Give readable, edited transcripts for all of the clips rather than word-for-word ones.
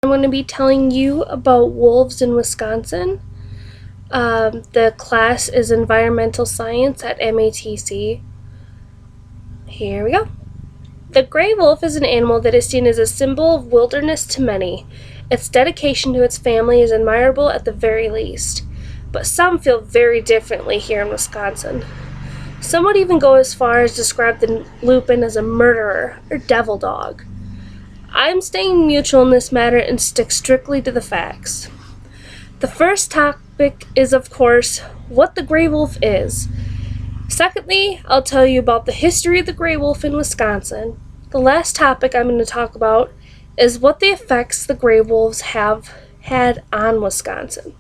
I'm going to be telling you about wolves in Wisconsin. The class is Environmental Science at MATC. Here we go. The gray wolf is an animal that is seen as a symbol of wilderness to many. Its dedication to its family is admirable at the very least. But some feel very differently here in Wisconsin. Some would even go as far as describe the lupin as a murderer or devil dog. I'm staying neutral in this matter and stick strictly to the facts. The first topic is, of course, what the gray wolf is. Secondly, I'll tell you about the history of the gray wolf in Wisconsin. The last topic I'm going to talk about is what the effects the gray wolves have had on Wisconsin.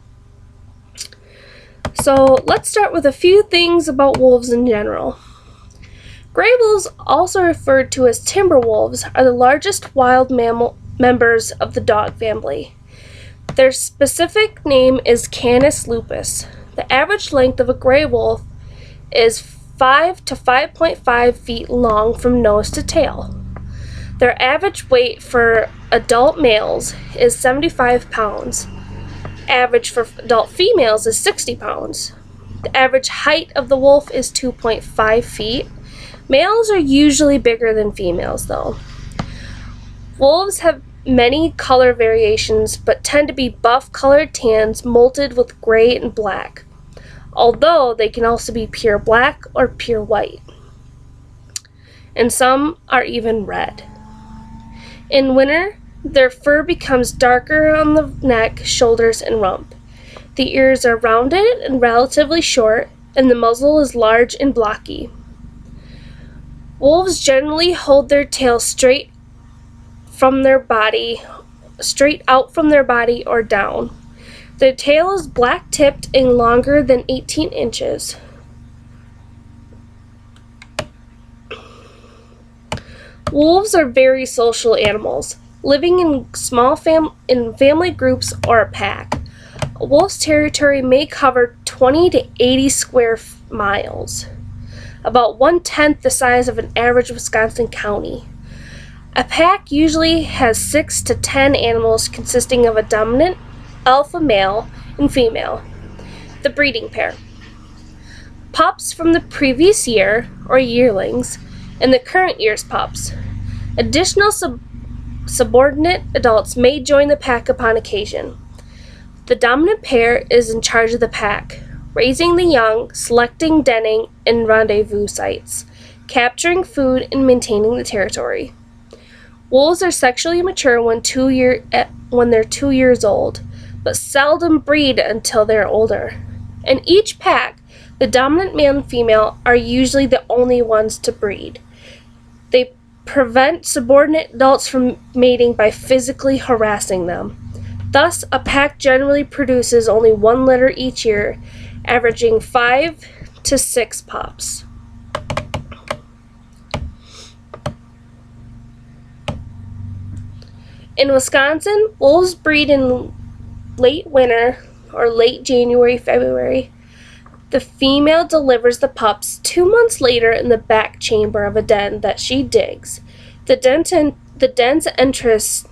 So let's start with a few things about wolves in general. Gray wolves, also referred to as timber wolves, are the largest wild mammal members of the dog family. Their specific name is Canis lupus. The average length of a gray wolf is 5 to 5.5 feet long from nose to tail. Their average weight for adult males is 75 pounds. Average for adult females is 60 pounds. The average height of the wolf is 2.5 feet. Males are usually bigger than females, though. Wolves have many color variations, but tend to be buff-colored tans molted with gray and black, although they can also be pure black or pure white. And some are even red. In winter, their fur becomes darker on the neck, shoulders, and rump. The ears are rounded and relatively short, and the muzzle is large and blocky. Wolves generally hold their tail straight out from their body or down. Their tail is black-tipped and longer than 18 inches. Wolves are very social animals, living in small family groups or a pack. A wolf's territory may cover 20 to 80 square miles, about 1/10 the size of an average Wisconsin county. A pack usually has 6 to 10 animals consisting of a dominant alpha male and female, the breeding pair, pups from the previous year or yearlings, and the current year's pups. Additional subordinate adults may join the pack upon occasion. The dominant pair is in charge of the pack, raising the young, selecting denning and rendezvous sites, capturing food, and maintaining the territory. Wolves are sexually mature when they're 2 years old, but seldom breed until they're older. In each pack, the dominant male and female are usually the only ones to breed. They prevent subordinate adults from mating by physically harassing them. Thus, a pack generally produces only 1 litter each year, averaging 5 to 6 pups. In Wisconsin, wolves breed in late winter or late January, February. The female delivers the pups 2 months later in the back chamber of a den that she digs. The den's entrance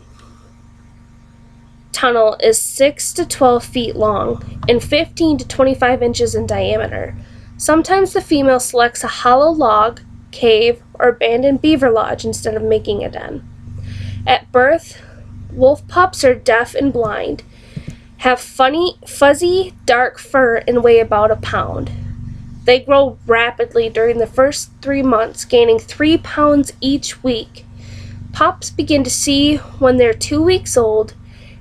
tunnel is 6 to 12 feet long and 15 to 25 inches in diameter. Sometimes the female selects a hollow log, cave, or abandoned beaver lodge instead of making a den. At birth, wolf pups are deaf and blind, have fuzzy, dark fur, and weigh about a pound. They grow rapidly during the first 3 months, gaining 3 pounds each week. Pups begin to see when they're 2 weeks old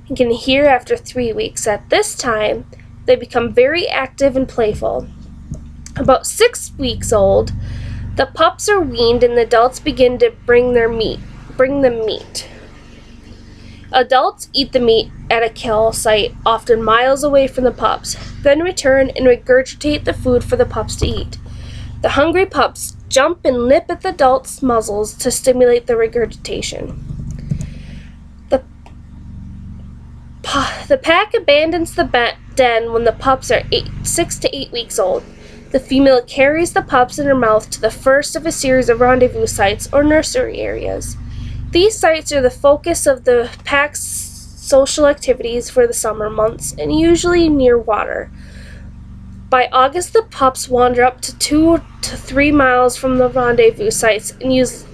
and can hear after 3 weeks. At this time, they become very active and playful. About 6 weeks old, the pups are weaned and the adults begin to bring them meat. Adults eat the meat at a kill site, often miles away from the pups, then return and regurgitate the food for the pups to eat. The hungry pups jump and nip at the adults' muzzles to stimulate the regurgitation. The pack abandons the den when the pups are 6 to 8 weeks old. The female carries the pups in her mouth to the first of a series of rendezvous sites or nursery areas. These sites are the focus of the pack's social activities for the summer months and usually near water. By August, the pups wander up to 2 to 3 miles from the rendezvous sites and use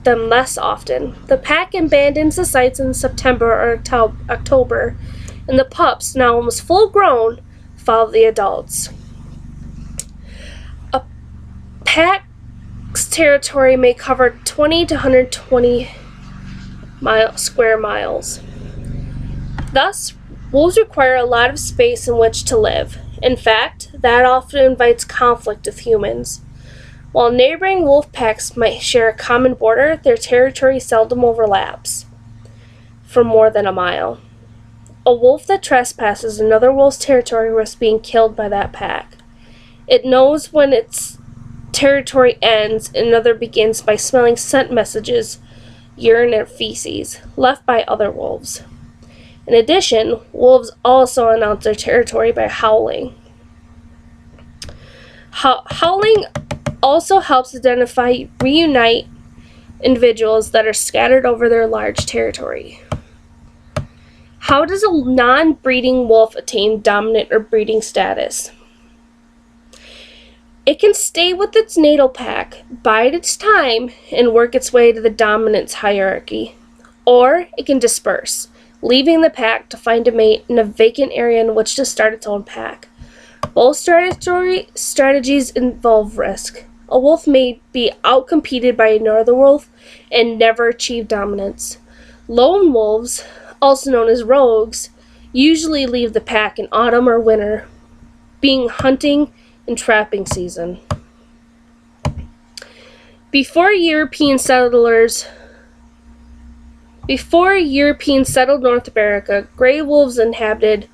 them less often. The pack abandons the sites in September or October, and the pups, now almost full grown, follow the adults. A pack's territory may cover 20 to 120 square miles. Thus, wolves require a lot of space in which to live. In fact, that often invites conflict with humans. While neighboring wolf packs might share a common border, their territory seldom overlaps for more than a mile. A wolf that trespasses another wolf's territory risks being killed by that pack. It knows when its territory ends and another begins by smelling scent messages, urine, and feces left by other wolves. In addition, wolves also announce their territory by howling. Howling also helps reunite individuals that are scattered over their large territory. How does a non-breeding wolf attain dominant or breeding status? It can stay with its natal pack, bide its time, and work its way to the dominance hierarchy. Or it can disperse, leaving the pack to find a mate in a vacant area in which to start its own pack. Both strategies involve risk. A wolf may be outcompeted by another wolf and never achieve dominance. Lone wolves, also known as rogues, usually leave the pack in autumn or winter, being hunting and trapping season. Before Europeans settled North America, gray wolves inhabited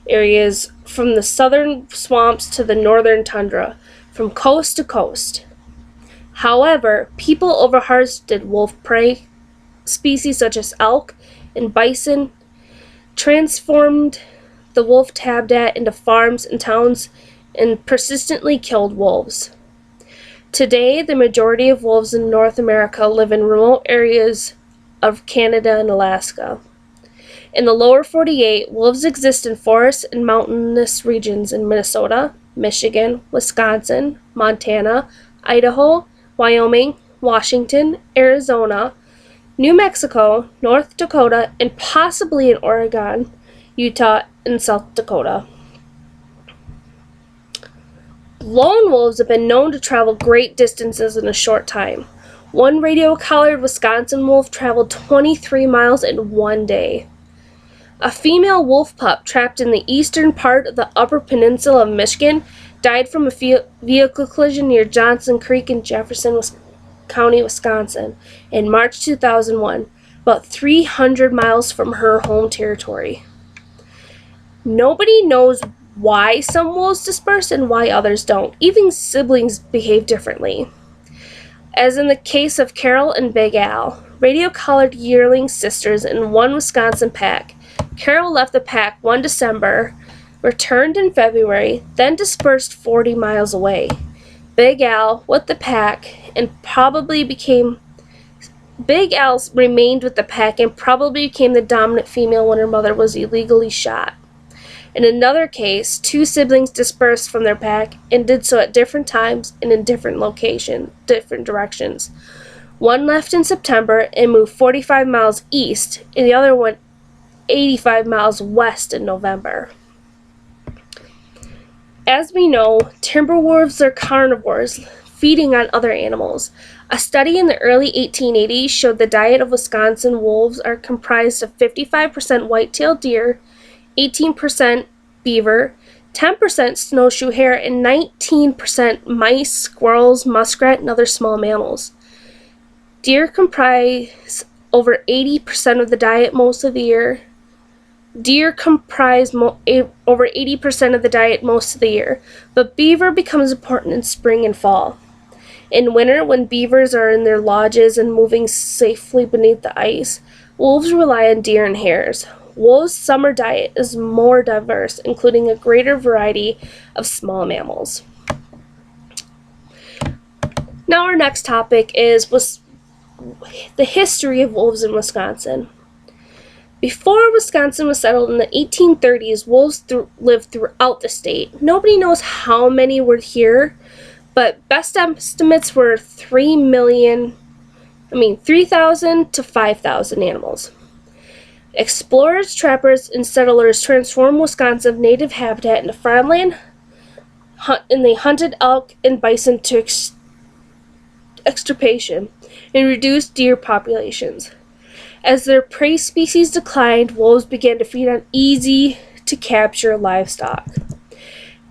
areas from the southern swamps to the northern tundra, from coast to coast. However, people overharvested wolf prey species such as elk and bison, transformed the wolf habitat into farms and towns, and persistently killed wolves. Today, the majority of wolves in North America live in remote areas of Canada and Alaska. In the lower 48, wolves exist in forests and mountainous regions in Minnesota, Michigan, Wisconsin, Montana, Idaho, Wyoming, Washington, Arizona, New Mexico, North Dakota, and possibly in Oregon, Utah, and South Dakota. Lone wolves have been known to travel great distances in a short time. One radio-collared Wisconsin wolf traveled 23 miles in one day. A female wolf pup trapped in the eastern part of the Upper Peninsula of Michigan died from a vehicle collision near Johnson Creek in Jefferson County, Wisconsin, in March 2001, about 300 miles from her home territory. Nobody knows why some wolves disperse and why others don't. Even siblings behave differently. As in the case of Carol and Big Al, radio-collared yearling sisters in one Wisconsin pack. Carol left the pack one December, returned in February, then dispersed 40 miles away. Big Al with the pack and Big Al remained with the pack and probably became the dominant female when her mother was illegally shot. In another case, two siblings dispersed from their pack and did so at different times and in different directions. One left in September and moved 45 miles east, and the other went 85 miles west in November. As we know, timber wolves are carnivores, feeding on other animals. A study in the early 1880s showed the diet of Wisconsin wolves are comprised of 55% white-tailed deer, 18% beaver, 10% snowshoe hare, and 19% mice, squirrels, muskrat, and other small mammals. Deer comprise over 80% of the diet most of the year. Over 80% of the diet most of the year, but beaver becomes important in spring and fall. In winter, when beavers are in their lodges and moving safely beneath the ice, wolves rely on deer and hares. Wolves' summer diet is more diverse, including a greater variety of small mammals. Now our next topic is the history of wolves in Wisconsin. Before Wisconsin was settled in the 1830s, wolves lived throughout the state. Nobody knows how many were here, but best estimates were 3,000 to 5,000 animals. Explorers, trappers, and settlers transformed Wisconsin's native habitat into farmland, and they hunted elk and bison to extirpation and reduced deer populations. As their prey species declined, wolves began to feed on easy-to-capture livestock.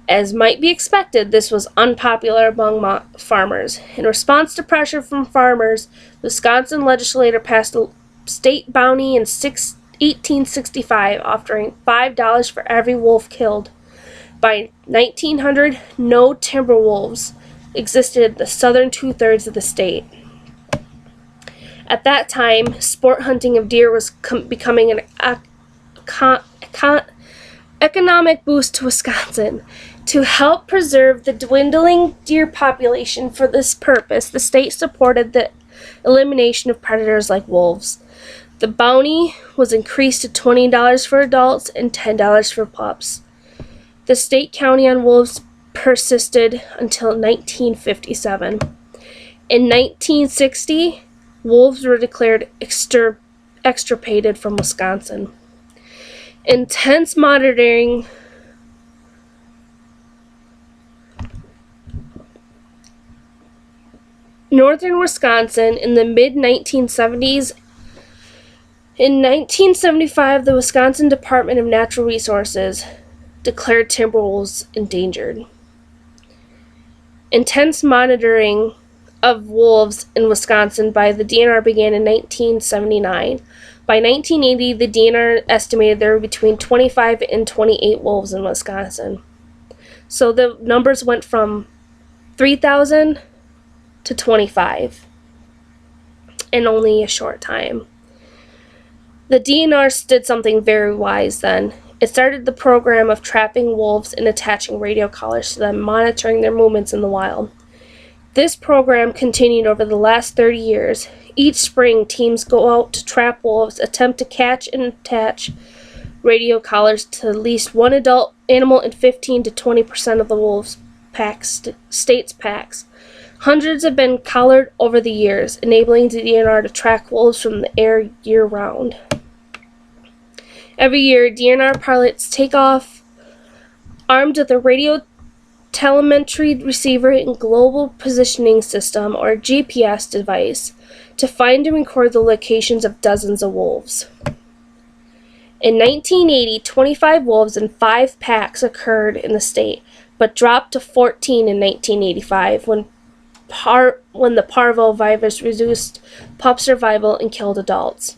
As might be expected, this was unpopular among farmers. In response to pressure from farmers, the Wisconsin legislature passed a state bounty in 1865, offering $5 for every wolf killed. By 1900, no timber wolves existed in the southern two-thirds of the state. At that time, sport hunting of deer was becoming an economic boost to Wisconsin. To help preserve the dwindling deer population for this purpose, the state supported the elimination of predators like wolves. The bounty was increased to $20 for adults and $10 for pups. The state county on wolves persisted until 1957. In 1960, wolves were declared extirpated from Wisconsin. Intense monitoring northern Wisconsin in the mid-1970s. In 1975, the Wisconsin Department of Natural Resources declared timber wolves endangered. Intense monitoring of wolves in Wisconsin by the DNR began in 1979. By 1980, the DNR estimated there were between 25 and 28 wolves in Wisconsin. So the numbers went from 3,000 to 25 in only a short time. The DNR did something very wise then. It started the program of trapping wolves and attaching radio collars to them, monitoring their movements in the wild. This program continued over the last 30 years. Each spring, teams go out to trap wolves, attempt to catch and attach radio collars to at least one adult animal in 15 to 20% of the wolves' state's packs. Hundreds have been collared over the years, enabling the DNR to track wolves from the air year-round. Every year, DNR pilots take off armed with a radio telemetry receiver and global positioning system, or GPS device, to find and record the locations of dozens of wolves. In 1980, 25 wolves in 5 packs occurred in the state, but dropped to 14 in 1985 when the parvo virus reduced pup survival and killed adults.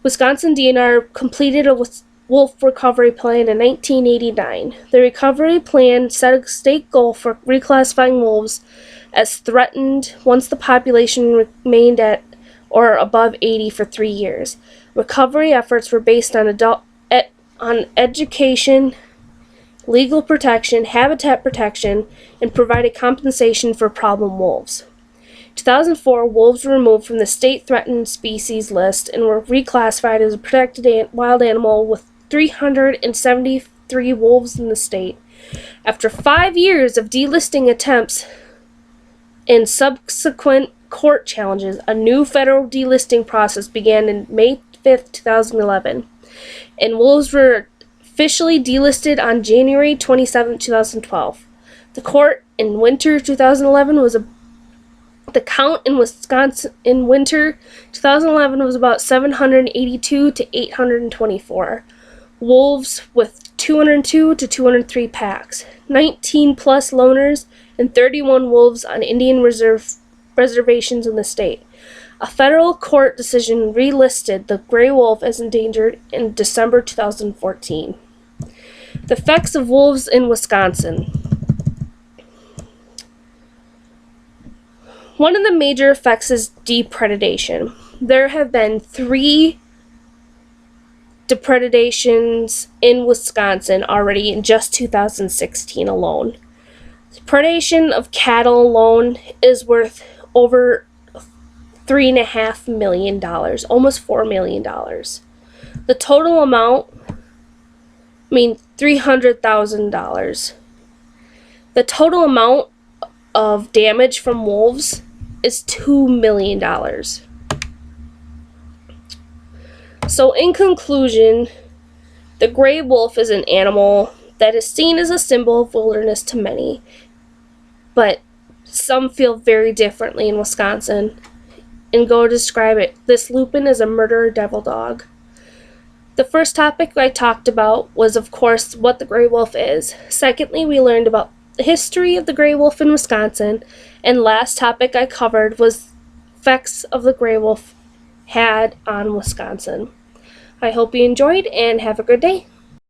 Wisconsin DNR completed a wolf recovery plan in 1989. The recovery plan set a state goal for reclassifying wolves as threatened once the population remained at or above 80 for 3 years. Recovery efforts were based on education, legal protection, habitat protection, and provided compensation for problem wolves. In 2004, wolves were removed from the state threatened species list and were reclassified as a protected wild animal, with 373 wolves in the state. After 5 years of delisting attempts and subsequent court challenges, a new federal delisting process began on May 5, 2011, and wolves were officially delisted on January 27, 2012. The count in winter 2011 was about 782 to 824 wolves with 202 to 203 packs, 19 plus loners, and 31 wolves on Indian reservations in the state. A federal court decision relisted the gray wolf as endangered in December 2014. The effects of wolves in Wisconsin. One of the major effects is depredation. There have been 3 depredations in Wisconsin already in just 2016 alone. The predation of cattle alone is worth over $3.5 million, almost $4 million. The total amount, $300,000. The total amount of damage from wolves is $2 million. So in conclusion, the gray wolf is an animal that is seen as a symbol of wilderness to many, but some feel very differently in Wisconsin and go to describe it. This lupin is a murderer devil dog. The first topic I talked about was, of course, what the gray wolf is. Secondly, we learned about the history of the gray wolf in Wisconsin. And last topic I covered was effects of the gray wolf had on Wisconsin. I hope you enjoyed and have a good day.